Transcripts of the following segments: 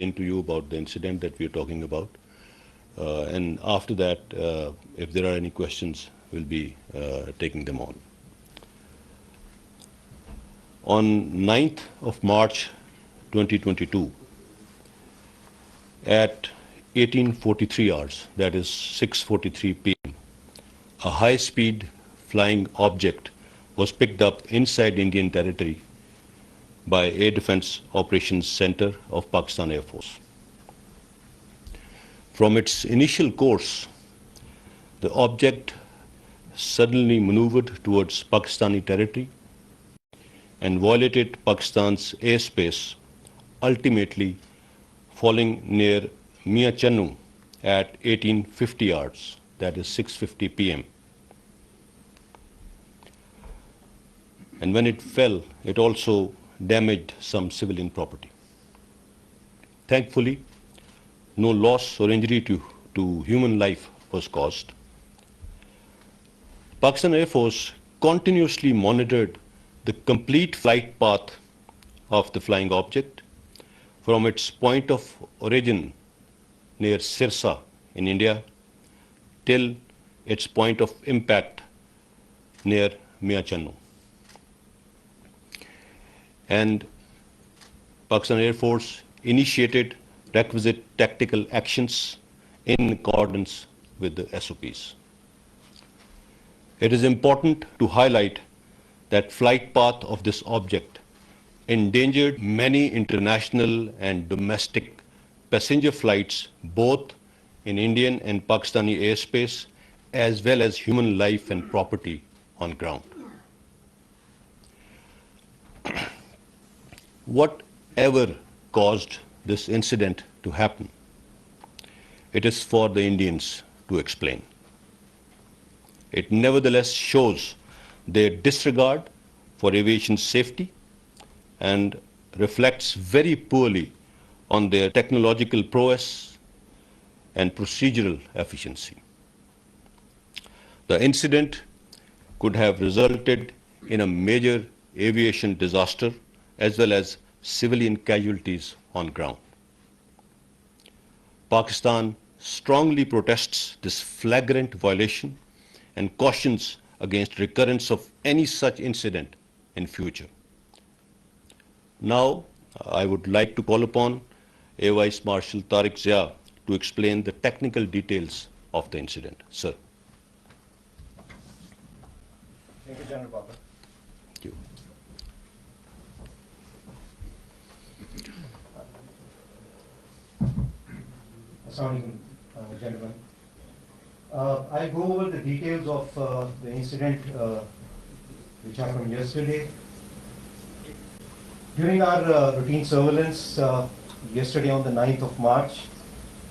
To you about the incident that we are talking about, and after that, if there are any questions, we'll be taking them on. On 9th of March 2022, at 18:43 hours, that is 6:43 p.m., a high-speed flying object was picked up inside Indian territory by Air Defense Operations Center of Pakistan Air Force. From its initial course, the object suddenly maneuvered towards Pakistani territory and violated Pakistan's airspace, ultimately falling near Mia Channu at 18:50 hours, that is 6:50 p.m. And when it fell, it also damaged some civilian property. Thankfully, no loss or injury to human life was caused. Pakistan Air Force continuously monitored the complete flight path of the flying object from its point of origin near Sirsa in India till its point of impact near Mia Channu. And Pakistan Air Force initiated requisite tactical actions in accordance with the SOPs. It is important to highlight that flight path of this object endangered many international and domestic passenger flights both in Indian and Pakistani airspace, as well as human life and property on ground. Whatever caused this incident to happen, it is for the Indians to explain. It nevertheless shows their disregard for aviation safety and reflects very poorly on their technological prowess and procedural efficiency. The incident could have resulted in a major aviation disaster as well as civilian casualties on ground. Pakistan strongly protests this flagrant violation and cautions against recurrence of any such incident in future. Now, I would like to call upon Air Vice Marshal Tariq Zia to explain the technical details of the incident. Sir. Thank you, General Babar. Thank you. Assalamualaikum, gentlemen. I'll go over the details of the incident which happened yesterday. During our routine surveillance yesterday on the 9th of March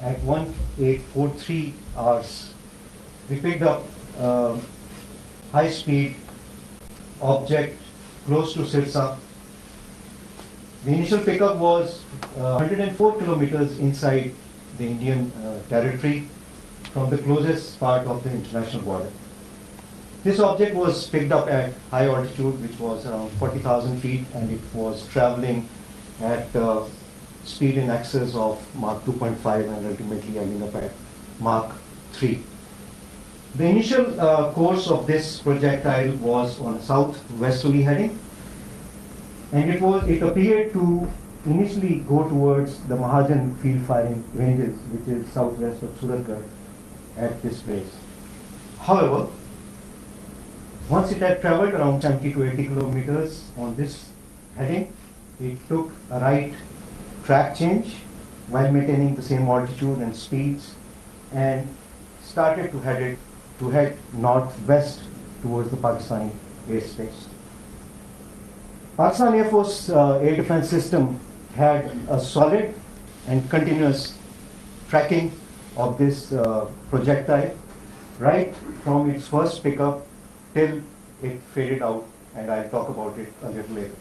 at 18:43 hours, we picked up high-speed object close to Sirsa. The initial pickup was 104 kilometers inside the Indian territory from the closest part of the international border. This object was picked up at high altitude, which was around 40,000 feet, and it was traveling at speed in excess of Mach 2.5 and ultimately ending up at Mach 3. The initial course of this projectile was on southwesterly heading, and it appeared to initially go towards the Mahajan field firing ranges, which is southwest of Suratgarh at this place. However, once it had traveled around 70 to 80 kilometers on this heading, it took a right track change while maintaining the same altitude and speeds and started to head northwest towards the Pakistani airspace. Pakistan Air Force air defense system had a solid and continuous tracking of this projectile, right from its first pickup till it faded out, and I'll talk about it a little later.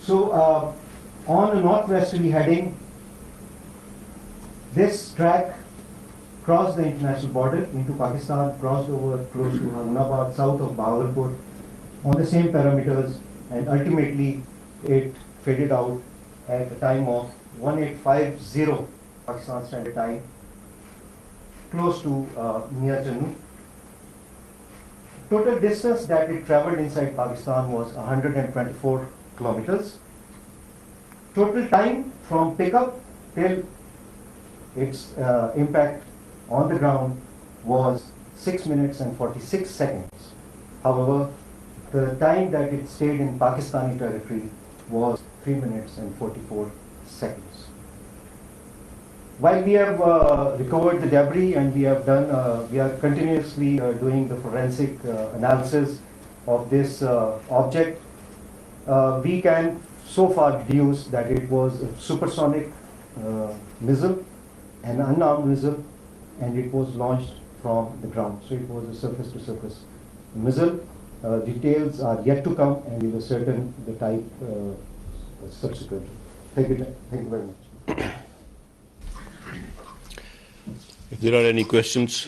So on a northwesterly heading, this track crossed the international border into Pakistan, crossed over close to Harunabad, south of Bahawalpur, on the same parameters, and ultimately it faded out at a time of 1850 Pakistan Standard Time, close to near Jammu. Total distance that it traveled inside Pakistan was 124 kilometers. Total time from pickup till its impact on the ground was 6 minutes and 46 seconds. However, the time that it stayed in Pakistani territory was 3 minutes and 44 seconds. While we have recovered the debris and we are continuously doing the forensic analysis of this object, we can so far deduce that it was a supersonic missile, an unarmed missile, and it was launched from the ground. So it was a surface-to-surface missile. Details are yet to come, and we will ascertain the type subsequently. Thank you very much. If there are any questions,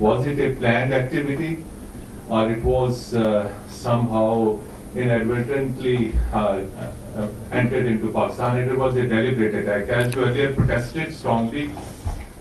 was it a planned activity or it was somehow inadvertently entered into Pakistan, and it was a deliberate attack as you earlier protested strongly.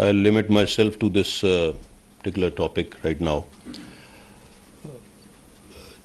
I'll limit myself to this particular topic right now.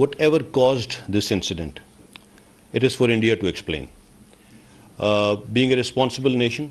whatever caused this incident, it is for India to explain. Being a responsible nation,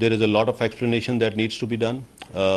There is a lot of explanation that needs to be done.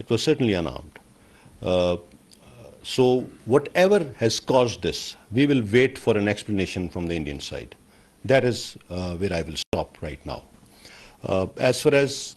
It was certainly unarmed. So whatever has caused this, we will wait for an explanation from the Indian side. That is where I will stop right now. As far as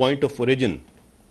point of origin,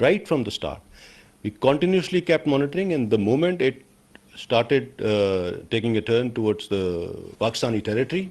Right from the start, we continuously kept monitoring, and the moment it started taking a turn towards the Pakistani territory,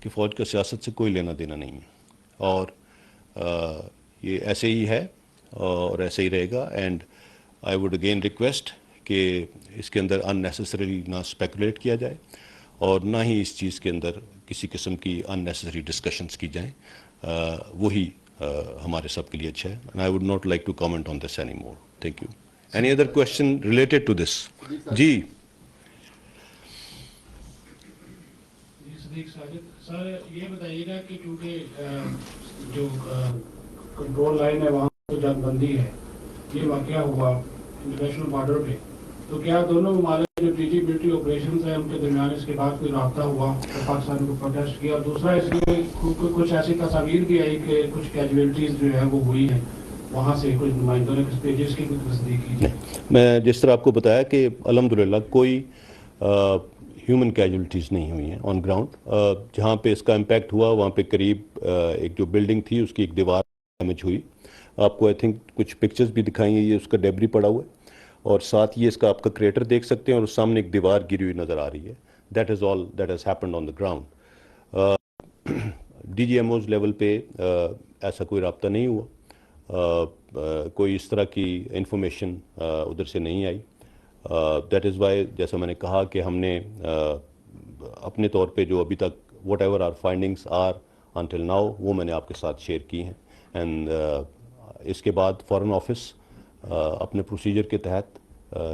کہ فوج کا سیاست سے کوئی لینا دینا نہیں ہے، اور یہ ایسے ہی ہے اور ایسے ہی رہے گا. And I would again request کہ اس کے اندر ان نیسسریلی نہ اسپیکولیٹ کیا جائے اور نہ ہی اس چیز کے اندر کسی قسم کی ان نیسسری ڈسکشنس کی جائیں. وہی ہمارے سب کے لیے اچھا ہے. And I would not like to comment on this any more. Thank you. Any other question related to this? جی سر یہ بتائیے گا کہ چونکہ جو کنٹرول لائن ہے وہاں تو جنگ بندی ہے، یہ واقعہ ہوا انٹرنیشنل بارڈر پہ، تو کیا دونوں ممالک جو ٹی جی ملٹری آپریشنز ہیں ان کے درمیان اس کے بعد کوئی رابطہ ہوا تو پاکستان کو پروٹیسٹ کیا؟ اور دوسرا اس میں کچھ ایسی تصاویر بھی آئی کہ کچھ کیجویلٹیز جو ہے وہ ہوئی ہیں وہاں سے، کچھ نمائندوں نے کچھ پیجز کی کچھ تصدیق کی؟ میں جس طرح آپ کو بتایا کہ الحمدللہ کوئی ہیومن کیجولٹیز نہیں ہوئی ہیں آن گراؤنڈ. جہاں پہ اس کا امپیکٹ ہوا وہاں پہ قریب ایک جو بلڈنگ تھی اس کی ایک دیوار ڈیمیج ہوئی. آپ کو آئی تھنک کچھ پکچرز بھی دکھائیں گے، یہ اس کا ڈیبری پڑا ہوا ہے اور ساتھ یہ اس کا آپ کا کریٹر دیکھ سکتے ہیں اور اس سامنے ایک دیوار گری ہوئی نظر آ رہی ہے. That is all that has happened on the ground. D G M Os level پہ ایسا کوئی رابطہ نہیں ہوا، کوئی اس طرح کی انفارمیشن ادھر سے نہیں آئی. دیٹ از وائی جیسا میں نے کہا کہ ہم نے اپنے طور پہ جو ابھی تک whatever our findings are until now وہ میں نے آپ کے ساتھ شیئر کی ہیں. اینڈ اس کے بعد فارن آفس اپنے پروسیجر کے تحت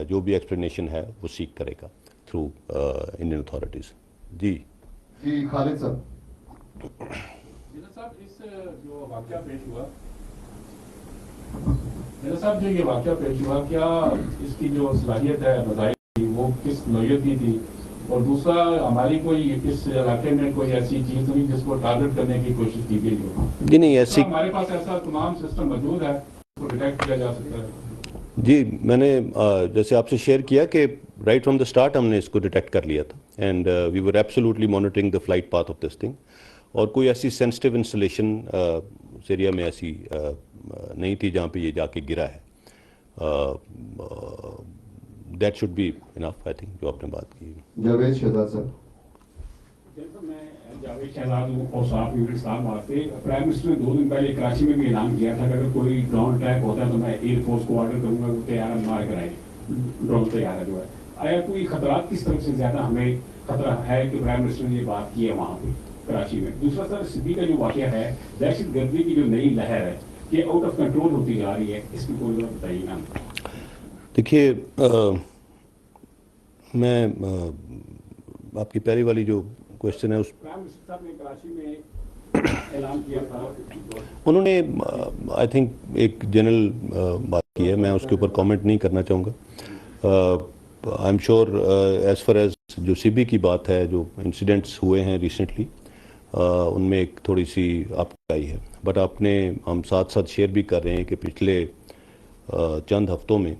جو بھی ایکسپلینیشن ہے وہ سیک کرے گا تھرو انڈین اتھارٹیز. جی خالد صاحب. صاحب اس جو واقعہ پیش ہوا، میرا صاحب جو یہ واقعہ پیش ہوا، کیا اس کی جو صلاحیت ہے بتائی تھی وہ کس نوعیت کی تھی؟ اور دوسرا ہماری کوئی اس علاقے میں کوئی ایسی چیز نہیں جس کو ٹارگٹ کرنے کی کوشش کی گئی ہو؟ جی نہیں ایسی، ہمارے پاس ایسا تمام سسٹم موجود ہے اس کو ڈیٹیکٹ کیا جا سکتا ہے. جی میں نے جیسے آپ سے شیئر کیا کہ رائٹ فرام دا اسٹارٹ ہم نے اس کو ڈیٹیکٹ کر لیا تھا. And we were absolutely monitoring the flight path of this thing. اور کوئی ایسی سینسٹیو انسٹالیشن اس ایریا میں ایسی نہیں تھی جہاں پہ یہ جا کے گرا ہے. That should be enough I think جو آپ نے بات کی. جاوید شہزاد صاحب. میں جاوید شہزاد ہوں اور صاحب اسلام آباد سے. پرائم منسٹر نے 2 دن پہلے کراچی میں بھی اعلان کیا تھا کہ اگر کوئی گراؤنڈ اٹیک ہوتا ہے تو میں ایئر فورس کو آرڈر کروں گا وہ طیارہ مار کر آئے، ڈرون طیارہ جو ہے. آیا کوئی خطرات کس طرف سے زیادہ ہمیں خطرہ ہے کہ پرائم منسٹر نے یہ بات کی ہے وہاں پہ کراچی میں؟ دوسرا سر سدی کا جو واقعہ ہے، دہشت گردی کی جو نئی لہر ہے یہ آؤٹ آف کنٹرول ہوتی جا رہی ہے، اس کی کوئی بات بتائیے نا. دیکھیے میں آپ کی پہلی والی جو کوشچن ہے اس پرائم منسٹر صاحب نے کراچی میں اعلان کیا تھا، انہوں نے آئی تھنک ایک جنرل بات کی ہے، میں اس کے اوپر کامنٹ نہیں کرنا چاہوں گا. I am sure as far as جو سی بی کی بات ہے، جو انسیڈنٹس ہوئے ہیں ریسنٹلی ان میں ایک تھوڑی سی آپ کو آئی ہے. بٹ آپ نے ہم ساتھ ساتھ شیئر بھی کر رہے ہیں کہ پچھلے چند ہفتوں میں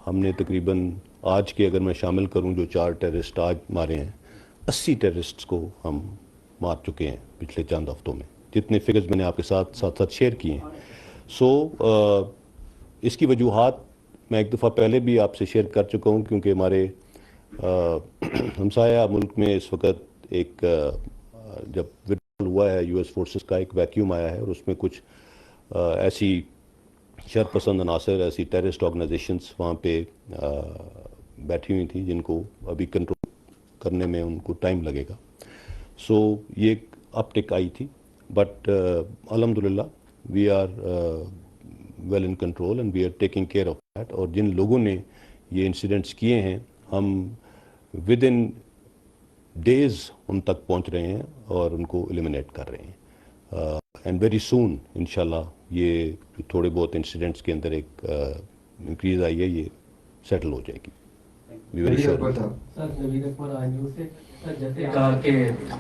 ہم نے تقریباً آج کے اگر میں شامل کروں جو 4 ٹیررسٹ آج مارے ہیں، 80 ٹیررسٹس کو ہم مار چکے ہیں پچھلے چند ہفتوں میں. جتنے فگرز میں نے آپ کے ساتھ ساتھ شیئر کیے ہیں. سو اس کی وجوہات میں ایک دفعہ پہلے بھی آپ سے شیئر کر چکا ہوں، کیونکہ ہمارے ہمسایہ ملک میں اس وقت ایک جب وڈرال ہوا ہے یو ایس فورسز کا، ایک ویکیوم آیا ہے اور اس میں کچھ ایسی شر پسند عناصر، ایسی ٹیررسٹ آرگنائزیشنس وہاں پہ بیٹھی ہوئی تھیں جن کو ابھی کنٹرول کرنے میں ان کو ٹائم لگے گا. سو یہ ایک اپ ٹک آئی تھی، بٹ الحمدللہ we are well in control and we are taking care of that. اور جن لوگوں نے یہ انسیڈنٹس کیے ہیں ہم ود ان ڈیز ان تک پہنچ رہے ہیں اور ان کو ایلیمنیٹ کر رہے ہیں. اینڈ ویری سون انشاءاللہ یہ تھوڑے بہت انسیڈنٹس کے اندر ایک انکریز آئی ہے، یہ سیٹل ہو جائے گی. سر نوید اکبر آئی نیوز سے. جیسے کہا کہ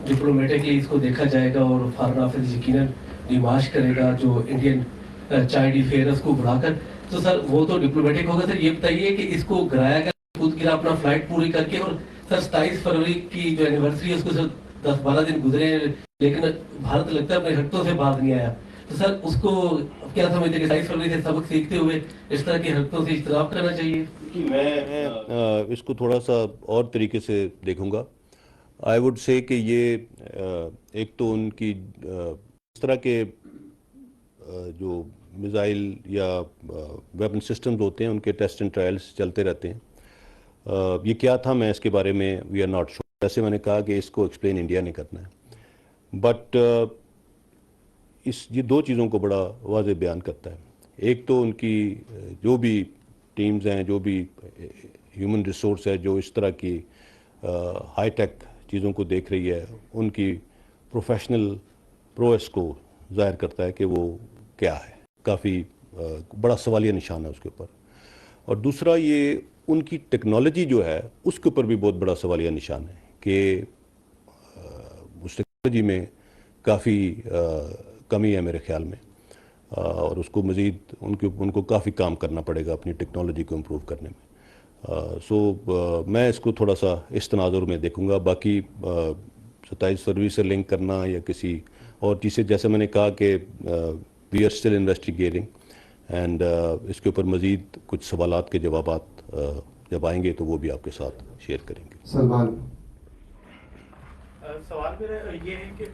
ڈپلومیٹکلی اس کو دیکھا جائے گا اور فارن آفس یقیناً ڈیمارش کرے گا جو انڈین چائلڈ افیئرس کو بڑھا کر، تو سر وہ تو ڈپلومیٹک ہوگا. سر یہ بتائیے کہ اس کو گرایا گیا خود گرا اپنا فلائٹ پوری کر کے، اور سر 27 فروری کی جو اینیورسری ہے اس کو سر 10-12 دن گزرے لیکن بھارت لگتا ہے اپنے حرکتوں سے باز نہیں آیا. تو سر اس کو کیا سمجھتے کہ 27 فروری سے سبق سیکھتے ہوئے اس طرح کی حرکتوں سے اجتناب کرنا چاہیے؟ میں اس کو تھوڑا سا اور طریقے سے دیکھوں گا. آئی وڈ سے کہ یہ ایک تو ان کی اس طرح کے جو میزائل یا ویپن سسٹمز ہوتے ہیں ان کے ٹیسٹ اینڈ ٹرائلز چلتے رہتے ہیں. یہ کیا تھا میں اس کے بارے میں وی آر ناٹ شور. جیسے میں نے کہا کہ اس کو ایکسپلین انڈیا نے کرنا ہے, بٹ یہ دو چیزوں کو بڑا واضح بیان کرتا ہے. ایک تو ان کی جو بھی ٹیمز ہیں, جو بھی ہیومن ریسورس ہے جو اس طرح کی ہائی ٹیک چیزوں کو دیکھ رہی ہے, ان کی پروفیشنل پرویس کو ظاہر کرتا ہے کہ وہ کیا ہے. کافی بڑا سوالیہ نشان ہے اس کے اوپر. اور دوسرا یہ ان کی ٹیکنالوجی جو ہے اس کے اوپر بھی بہت بڑا سوالیہ نشان ہے کہ اس ٹیکنالوجی میں کافی کمی ہے میرے خیال میں, اور اس کو مزید ان کو کافی کام کرنا پڑے گا اپنی ٹیکنالوجی کو امپروو کرنے میں. میں اس کو تھوڑا سا اس تناظر میں دیکھوں گا. باقی ستائش سروس سے لنک کرنا یا کسی اور چیز سے, جیسے میں نے کہا کہ we are still investigating, and اس کے اوپر مزید کچھ سوالات کے جوابات جب آئیں گے تو وہ بھی آپ کے ساتھ شیئر کریں گے. سلمان سوال میرا یہ ہے کہ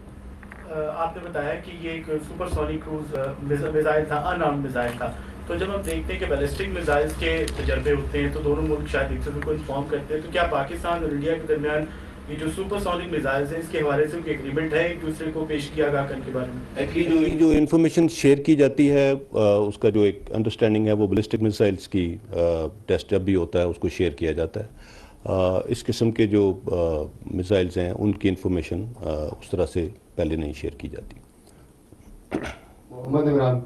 آپ نے بتایا کہ یہ ایک سپر سونک کروز میزائل تھا, ان آرمڈ میزائل تھا. تو جب ہم دیکھتے ہیں کہ بیلسٹک میزائلز کے تجربے ہوتے ہیں تو دونوں ملک شاید ایک دوسرے کو انفارم کرتے ہیں, تو کیا پاکستان اور انڈیا کے درمیان یہ جو سپر سونک میزائلز ہیں اس کے حوالے سے کوئی ایگریمنٹ ہے ایک دوسرے کو پیش کیا گیا کرنے کے بارے میں؟ ایکچولی جو انفارمیشن شیئر کی جاتی ہے اس کا جو ایک انڈرسٹینڈنگ ہے وہ بیلسٹک میزائلز کی ٹیسٹ جب بھی ہوتا ہے اس کو شیئر کیا جاتا ہے. اس قسم کے جو میزائلز ہیں ان کی انفارمیشن اس طرح سے پہلے نہیں شیئر کی جاتی. محمد عمران.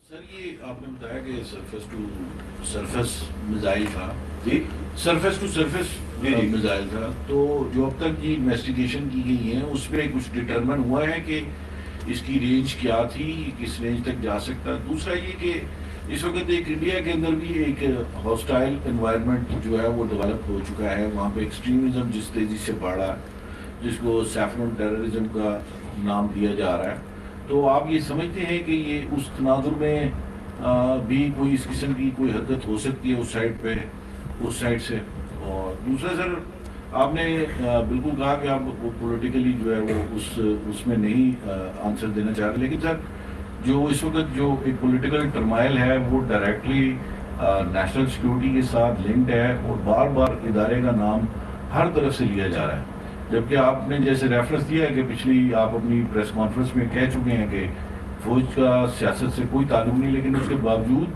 سر یہ آپ نے بتایا کہ سرفیس ٹو سرفیس میزائل تھا, جی سرفیس ٹو سرفیس میزائل تھا, تو جو اب تک یہ انویسٹیگیشن کی گئی ہے اس پہ کچھ ڈٹرمن ہوا ہے کہ اس کی رینج کیا تھی, کس رینج تک جا سکتا. دوسرا یہ کہ اس وقت ایک انڈیا کے اندر بھی ایک ہاسٹائل انوائرمنٹ جو ہے وہ ڈیولپ ہو چکا ہے, وہاں پہ ایکسٹریمزم جس تیزی سے بڑھ رہا ہے, جس کو سیفرن ٹیررزم کا نام دیا جا رہا ہے. تو آپ یہ سمجھتے ہیں کہ یہ اس تناظر میں بھی کوئی اس قسم کی کوئی حرکت ہو سکتی ہے اس سائڈ سے؟ اور دوسرا سر آپ نے بالکل کہا کہ آپ پولیٹیکلی جو ہے وہ اس میں نہیں آنسر دینا چاہ رہے, لیکن سر جو اس وقت جو ایک پولیٹیکل ٹرمائل ہے وہ ڈائریکٹلی نیشنل سیکیورٹی کے ساتھ لنکڈ ہے, اور بار بار ادارے کا نام ہر طرف سے لیا جا رہا ہے. جبکہ آپ نے جیسے ریفرنس دیا ہے کہ پچھلی آپ اپنی پریس کانفرنس میں کہہ چکے ہیں کہ فوج کا سیاست سے کوئی تعلق نہیں, لیکن اس کے باوجود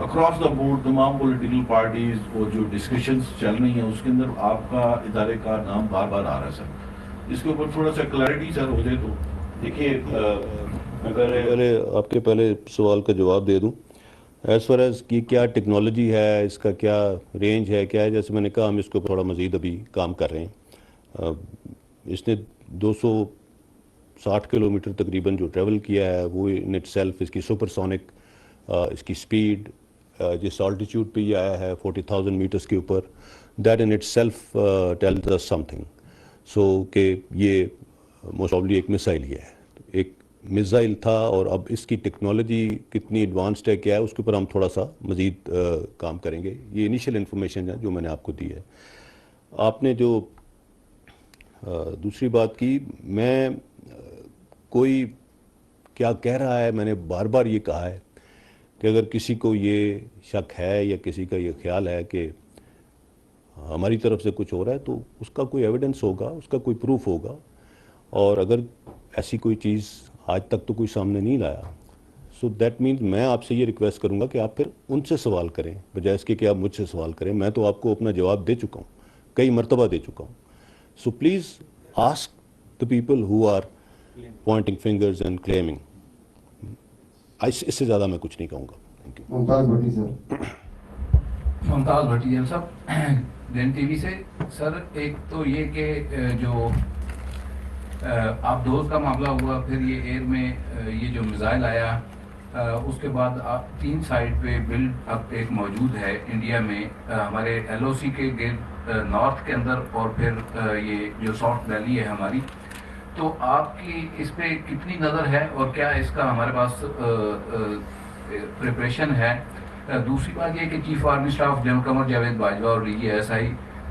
اکراس دا بورڈ تمام پولیٹیکل پارٹیز اور جو ڈسکشنز چل رہی ہیں اس کے اندر آپ کا ادارے کا نام بار بار آ رہا ہے. سر اس کے اوپر تھوڑا سا کلیئرٹی سر ہو جائے تو. دیکھیے پہلے آپ کے پہلے سوال کا جواب دے دوں. ایز فار ایز کی کیا ٹیکنالوجی ہے, اس کا کیا رینج ہے, کیا ہے, جیسے میں نے کہا ہم اس کو تھوڑا مزید ابھی کام کر رہے ہیں. اس نے 260 کلومیٹر تقریباً جو ٹریول کیا ہے وہ ان اٹ سیلف, اس کی سپر سونک اس کی سپیڈ جس آلٹیچیوڈ پہ یہ آیا ہے 40,000 میٹرز کے اوپر, that in itself tells us something. So کہ یہ موسٹ پروبیبلی ایک میزائل ہی ہے, ایک میزائل تھا, اور اب اس کی ٹیکنالوجی کتنی ایڈوانسڈ ہے کیا ہے اس کے اوپر ہم تھوڑا سا مزید کام کریں گے. یہ انیشیل انفارمیشن ہے جو میں نے آپ کو دی ہے. آپ نے جو دوسری بات کی, میں کوئی کیا کہہ رہا ہے, میں نے بار بار یہ کہا ہے کہ اگر کسی کو یہ شک ہے یا کسی کا یہ خیال ہے کہ ہماری طرف سے کچھ ہو رہا ہے تو اس کا کوئی ایویڈنس ہوگا, اس کا کوئی پروف ہوگا, اور اگر ایسی کوئی چیز آج تک تو کوئی سامنے نہیں لایا, سو دیٹ مینز میں آپ سے یہ ریکویسٹ کروں گا کہ آپ پھر ان سے سوال کریں بجائے اس کے کہ آپ مجھ سے سوال کریں. میں تو آپ کو اپنا جواب دے چکا ہوں, کئی مرتبہ دے چکا ہوں. So please ask the people who are pointing fingers and claiming. اس سے زیادہ میں کچھ نہیں کہوں گا. Thank you. ممتاز بھٹی سر. ممتاز بھٹی صاحب دین ٹی وی سے. سر ایک تو یہ کہ جو آپ دوست کا معاملہ ہوا, پھر یہ ایئر میں یہ جو میزائل آیا, اس کے بعد آپ 3 سائڈ پہ بلڈ اپ ایک موجود ہے انڈیا میں ہمارے ایل او سی کے گرد نارتھ کے اندر, اور پھر یہ جو ساؤتھ ویلی ہے ہماری. تو آپ کی اس پہ کتنی نظر ہے اور کیا اس کا ہمارے پاس پریپریشن ہے؟ دوسری بات یہ کہ chief army staff general Qamar Javed Bajwa اور D G S I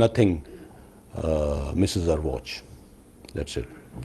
nothing misses our watch. That's it.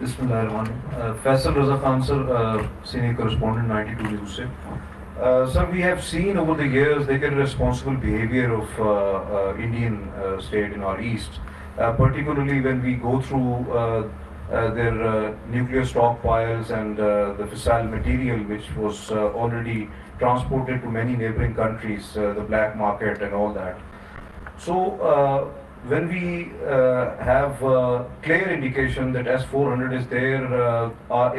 Bismillahirrahmanirrahim. Faisal Raza Khan sir, senior correspondent 92 News se. Sir, we have seen over the years the irresponsible behavior of Indian state in our east, particularly when we go through their nuclear stockpiles and the fissile material which was already transported to many neighboring countries, the black market and all that. So when we have clear indication that S-400 is there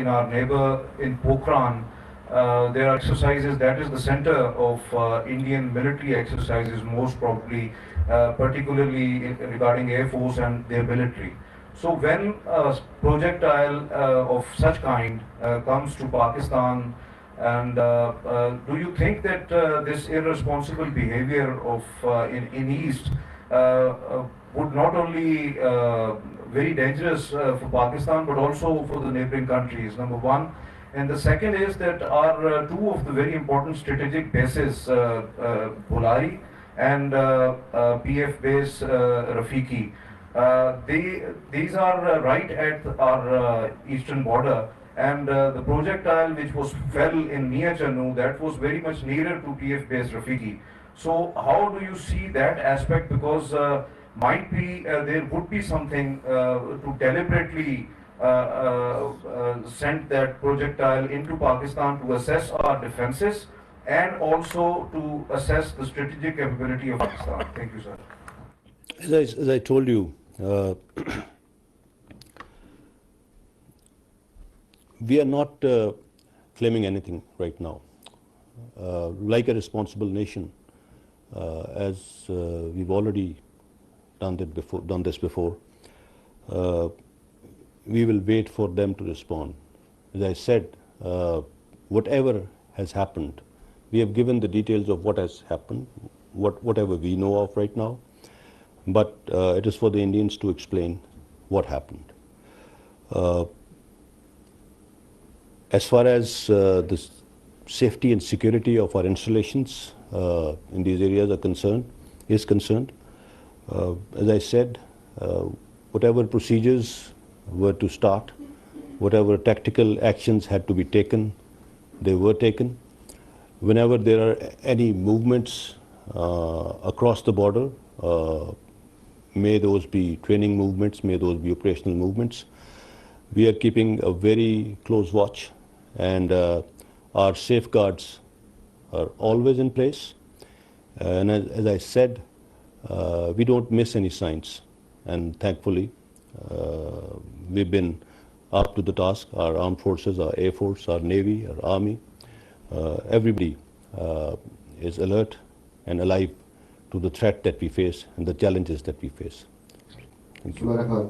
in our neighbor in Pokhran, there are exercises, that is the center of Indian military exercises most probably, particularly regarding Air Force and their military. So when a projectile of such kind comes to Pakistan, and do you think that this irresponsible behavior of in East would not only very dangerous for Pakistan but also for the neighboring countries? Number one. And the second is that our two of the very important strategic bases, Bolari and PF base Rafiki, these are right at our eastern border. And the projectile which was fell in near Channu, that was very much nearer to PF base Rafiki. So how do you see that aspect? Because might be there would be something to deliberately send that projectile into Pakistan to assess our defenses and also to assess the strategic capability of Pakistan. Thank you, sir. As I told you, we are not claiming anything right now. Like a responsible nation, as we've already done this before, we will wait for them to respond. As I said, whatever has happened, we have given the details of what has happened, whatever we know of right now, but it is for the Indians to explain what happened. As far as the safety and security of our installations in these areas is concerned, as I said, whatever procedures were to start, whatever tactical actions had to be taken, they were taken. Whenever there are any movements across the border, may those be training movements, may those be operational movements, we are keeping a very close watch, and our safeguards are always in place. And as I said, we don't miss any signs, and thankfully we've been up to the task. Our armed forces, our Air Force, our Navy, our Army, everybody is alert and alive to the threat that we face and the challenges that we face. Thank you.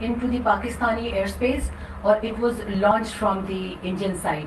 into the Pakistani airspace or it was launched from the Indian side,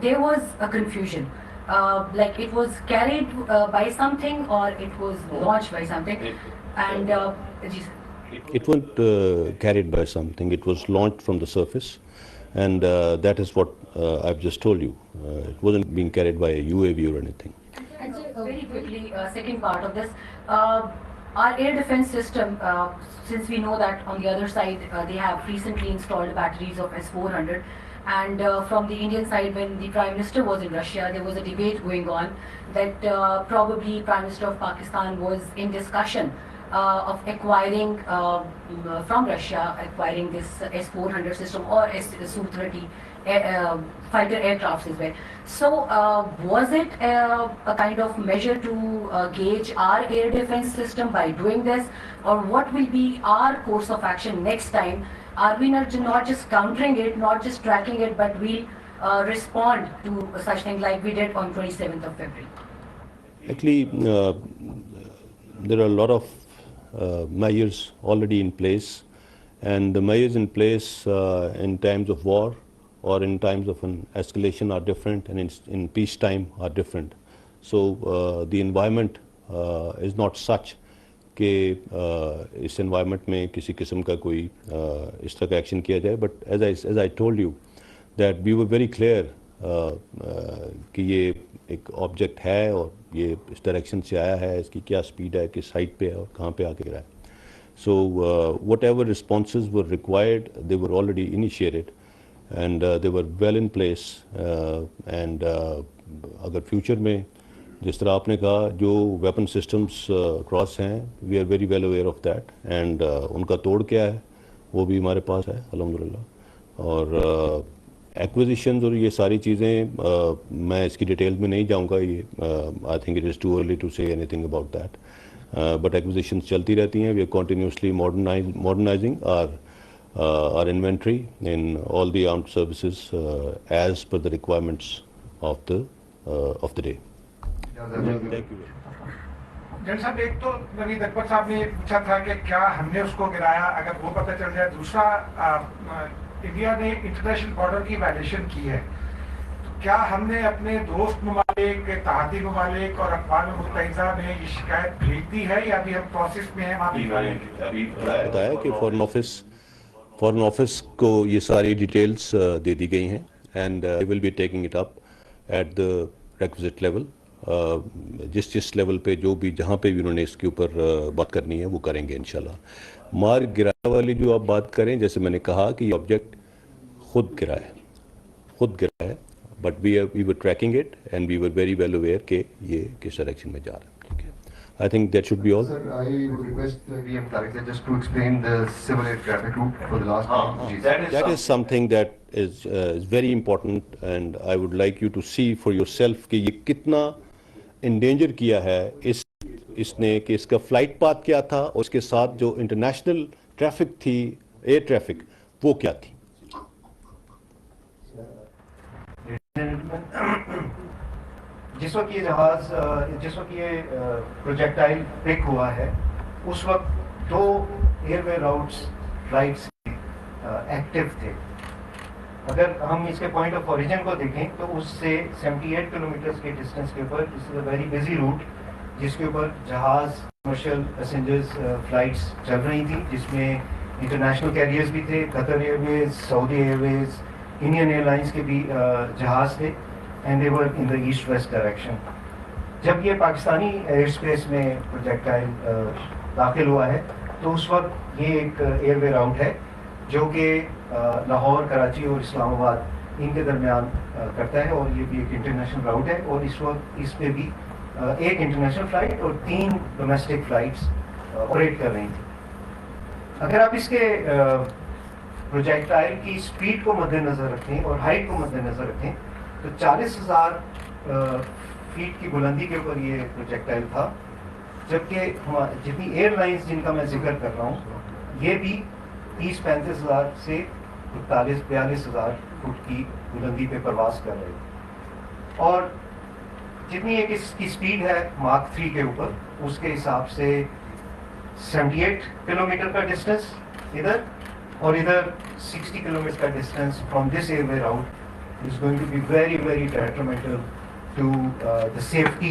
there was a confusion, like it was carried by something or it was launched by something, and it wasn't carried by something, it was launched from the surface, and that is what I've just told you. It wasn't being carried by a UAV or anything. And so, very quickly, second part of this, our air defense system, since we know that on the other side they have recently installed batteries of S-400, And from the Indian side, when the Prime Minister was in Russia, there was a debate going on that probably Prime Minister of Pakistan was in discussion of acquiring from Russia, acquiring this S-400 system or Su-30 fighter aircrafts as well. So was it a kind of measure to gauge our air defense system by doing this, or what will be our course of action next time? Are we not just countering it, not just tracking it, but we'll respond to such things like we did on 27th of February? Actually, there are a lot of measures already in place, and the measures in place in times of war or in times of an escalation are different, and in peacetime are different. So the environment is not such کہ اس environment میں کسی قسم کا کوئی اس طرح کا action کیا جائے. But as I told you that we were very clear کہ یہ ایک آبجیکٹ ہے اور یہ اس ڈائریکشن سے آیا ہے, اس کی کیا سپیڈ ہے, کس ہائٹ پہ ہے اور کہاں پہ آ کے گرا ہے. So whatever responses were required they were already initiated and they were well in place. And اگر فیوچر میں جس طرح آپ نے کہا جو ویپن سسٹمز کراس ہیں, we are very well aware of that, and ان کا توڑ کیا ہے وہ بھی ہمارے پاس ہے الحمدللہ. اور ایکوزیشنز اور یہ ساری چیزیں میں اس کی ڈیٹیل میں نہیں جاؤں گا, یہ I think it is too early to say anything about that. But acquisitions چلتی رہتی ہیں. We are continuously modernising our inventory in all the armed services as per the requirements of the day. Thank you. جن صاحب, ایک تو نوید اکبر صاحب نے پوچھا تھا کہ کیا ہم نے اس کو گرایا, اگر وہ پتہ چل جائے. دوسرا, انڈیا نے انٹرنیشنل بارڈر کی وائلیشن کی ہے, تو کیا ہم نے اپنے دوست ممالک, اتحادی ممالک اور اقوام متحدہ میں یہ شکایت بھیج دی ہے یا ابھی ہم پروسیس میں ہیں؟ بتایا کہ فارن آفس کو یہ ساری ڈیٹیلز دے دی گئی ہیں, and will be taking it up at the requisite level. جس لیول پہ جو بھی جہاں پہ بھی انہوں نے اس کے اوپر بات کرنی ہے وہ کریں گے انشاءاللہ. مار گرانے والی جو آپ بات کریں, جیسے میں نے کہا کہ یہ آبجیکٹ خود گرا ہے, but we were tracking it and we were very well aware کہ یہ کس ڈائریکشن میں جا رہا ہے. I think that should be all. Sir, I would request VM Director just to explain the civil air traffic route for the last time. That is something that is very important, and I would like you to see for yourself کہ یہ کتنا endanger کیا ہے اس نے, کہ اس کا flight path کیا تھا اور اس کے ساتھ جو انٹرنیشنل ٹریفک تھی, ایئر ٹریفک, وہ کیا تھی. جس وقت یہ پروجیکٹائل پک ہوا ہے اس وقت 2 air way routes flights active تھے. اگر ہم اس کے پوائنٹ آف اوریجن کو دیکھیں تو اس سے 78 کلومیٹرز کے ڈسٹینس کے اوپر اس از اے ویری بزی روٹ, جس کے اوپر جہاز, کمرشل پیسنجرز فلائٹس چل رہی تھیں, جس میں انٹرنیشنل کیریئرز بھی تھے, قطر ایئر ویز, سعودی ایئر ویز, انڈین ایئر لائنس کے بھی جہاز تھے, and they were in the east west direction. جب یہ پاکستانی ایئر اسپیس میں پروجیکٹائل داخل ہوا ہے تو اس وقت یہ ایک ایئر وے راؤٹ ہے جو کہ لاہور, کراچی اور اسلام آباد ان کے درمیان کرتا ہے, اور یہ بھی ایک انٹرنیشنل راؤٹ ہے. اور اس وقت اس پہ بھی ایک انٹرنیشنل فلائٹ اور 3 ڈومیسٹک فلائٹس آپریٹ کر رہی تھیں. اگر آپ اس کے پروجیکٹائل کی اسپیڈ کو مد نظر رکھیں اور ہائٹ کو مد نظر رکھیں تو 40,000 فیٹ کی بلندی کے اوپر یہ پروجیکٹائل تھا, جبکہ جتنی ایئر لائنس جن کا میں ذکر کر رہا ہوں یہ بھی 30-35,000 سے 42,000 فٹ کی بلندی پہ پرواز کر رہے تھے. اور جتنی ایک اس کی سپیڈ ہے ماک 3 کے اوپر, اس کے حساب سے 78 کلومیٹر کا ڈسٹینس ادھر اور ادھر 60 کلومیٹر کا distance from this airway route is going to be very, very detrimental to the safety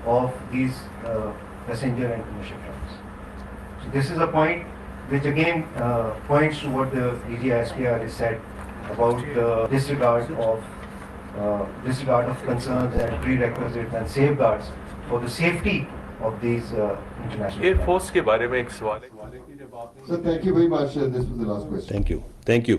of these passenger and commercial flights. So this is a point which again points to what the DG ISPR has said about disregard of concerns and prerequisites and safeguards for the safety of these international Air Force کے بارے میں ایک سوال ہے. Sir, thank you very much. This was the last question. Thank you.